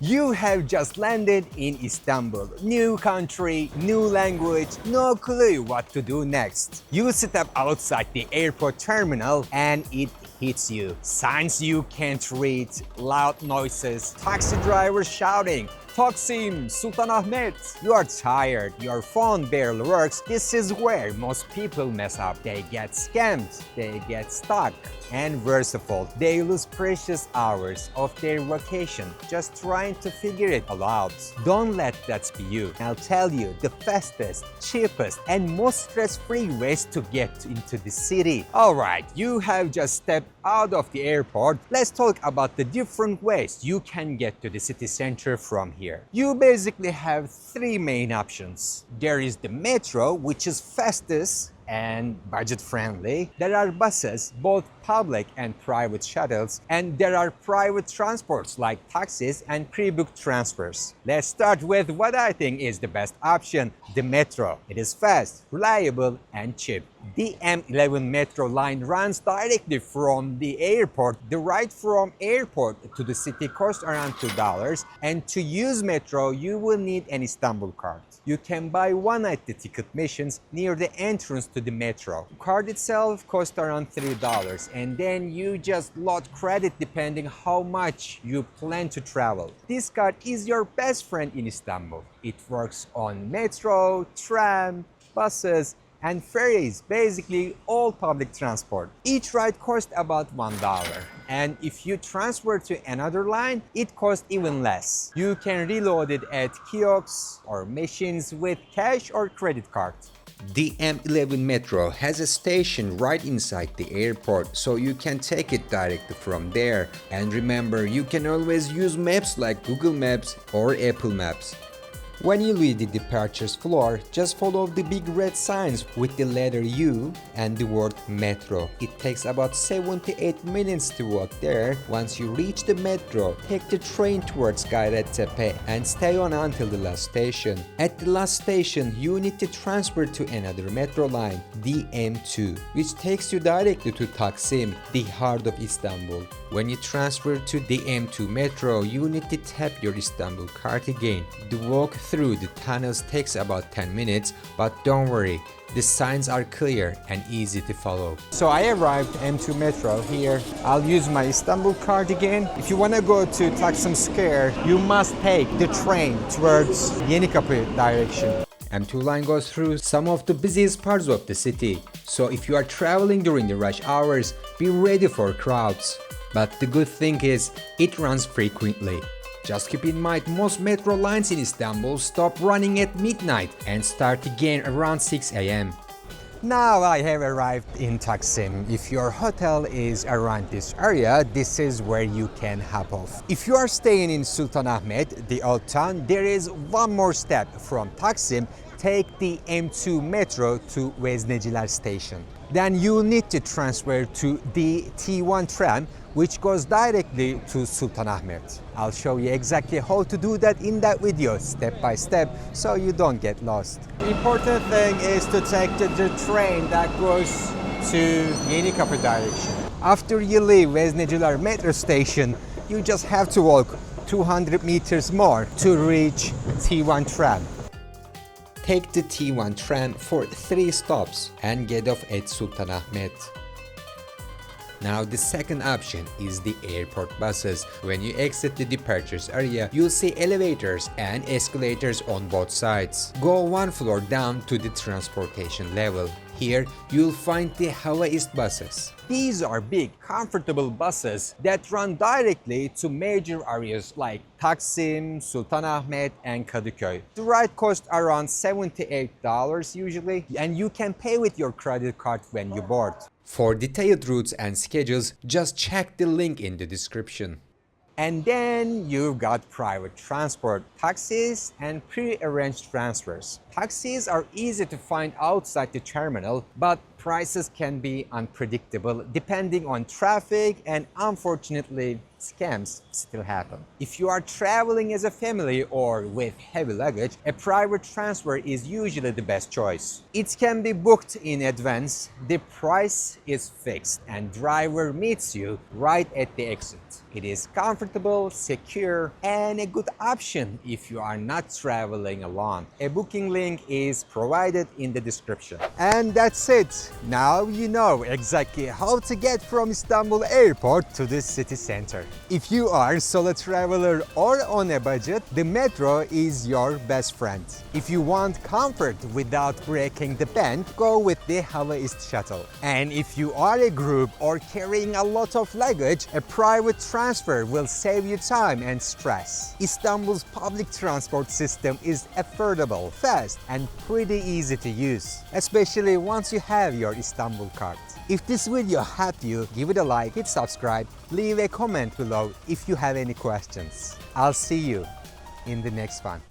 You have just landed in Istanbul. New country, new language, no clue what to do next. You step outside the airport terminal and it hits you. Signs you can't read, loud noises, taxi drivers shouting, Taksim, Sultanahmet. You are tired, your phone barely works. This is where most people mess up. They get scammed, they get stuck, and worst of all, they lose precious hours of their vacation just trying to figure it all out. Don't let that be you. I'll tell you the fastest, cheapest, and most stress-free ways to get into the city. Alright, you have just stepped out of the airport. Let's talk about the different ways you can get to the city center from here. You basically have three main options. There is the metro, which is fastest and budget-friendly. There are buses, both public and private shuttles, and there are private transports like taxis and pre-booked transfers. Let's start with what I think is the best option, the metro. It is fast, reliable, and cheap. The M11 Metro Line runs directly from the airport. The ride from airport to the city costs around $2, and to use metro, you will need an Istanbulkart. You can buy one at the ticket machines near the entrance to the metro. The card itself costs around $3, and then you just load credit depending how much you plan to travel. This card is your best friend in Istanbul. It works on metro, tram, buses, and ferries, basically all public transport. Each ride costs about $1. And if you transfer to another line, it costs even less. You can reload it at kiosks or machines with cash or credit card. The M11 Metro has a station right inside the airport, so you can take it directly from there. And remember, you can always use maps like Google Maps or Apple Maps. When you leave the departures floor, just follow the big red signs with the letter U and the word metro. It takes about 78 minutes to walk there. Once you reach the metro, take the train towards Gayrettepe and stay on until the last station. At the last station, you need to transfer to another metro line, the M2, which takes you directly to Taksim, the heart of Istanbul. When you transfer to the M2 metro, you need to tap your Istanbulkart again. The walk through the tunnels takes about 10 minutes, but don't worry, the signs are clear and easy to follow. So I arrived M2 metro here. I'll use my Istanbulkart again. If you want to go to Taksim Square, you must take the train towards Gayrettepe direction. M2 line goes through some of the busiest parts of the city, so if you are traveling during the rush hours, be ready for crowds. But the good thing is, it runs frequently. Just keep in mind, most metro lines in Istanbul stop running at midnight and start again around 6 AM. Now I have arrived in Taksim. If your hotel is around this area, this is where you can hop off. If you are staying in Sultanahmet, the old town, there is one more step from Taksim. Take the M2 metro to Vezneciler station. Then you need to transfer to the T1 tram, which goes directly to Sultanahmet. I'll show you exactly how to do that in that video, step by step, so you don't get lost. The important thing is to take the train that goes to Gayrettepe direction. After you leave Vezneciler metro station, you just have to walk 200 meters more to reach T1 tram. Take the T1 tram for 3 stops and get off at Sultanahmet. Now the second option is the airport buses. When you exit the departures area, you'll see elevators and escalators on both sides. Go one floor down to the transportation level. Here, you'll find the Havaist buses. These are big, comfortable buses that run directly to major areas like Taksim, Sultanahmet, and Kadıköy. The ride costs around $78 usually, and you can pay with your credit card when you board. For detailed routes and schedules, just check the link in the description. And then you've got private transport, taxis, and pre-arranged transfers. Taxis are easy to find outside the terminal, but prices can be unpredictable depending on traffic, and unfortunately, scams still happen. If you are traveling as a family or with heavy luggage, a private transfer is usually the best choice. It can be booked in advance, the price is fixed, and driver meets you right at the exit. It is comfortable, secure, and a good option if you are not traveling alone. A booking link is provided in the description. And that's it. Now you know exactly how to get from Istanbul Airport to the city center. If you are a solo traveler or on a budget, the metro is your best friend. If you want comfort without breaking the bank, go with the Havaist shuttle. And if you are a group or carrying a lot of luggage, a private transfer will save you time and stress. Istanbul's public transport system is affordable, fast, and pretty easy to use, especially once you have your Istanbulkart. If this video helped you, give it a like, hit subscribe, leave a comment below if you have any questions. I'll see you in the next one.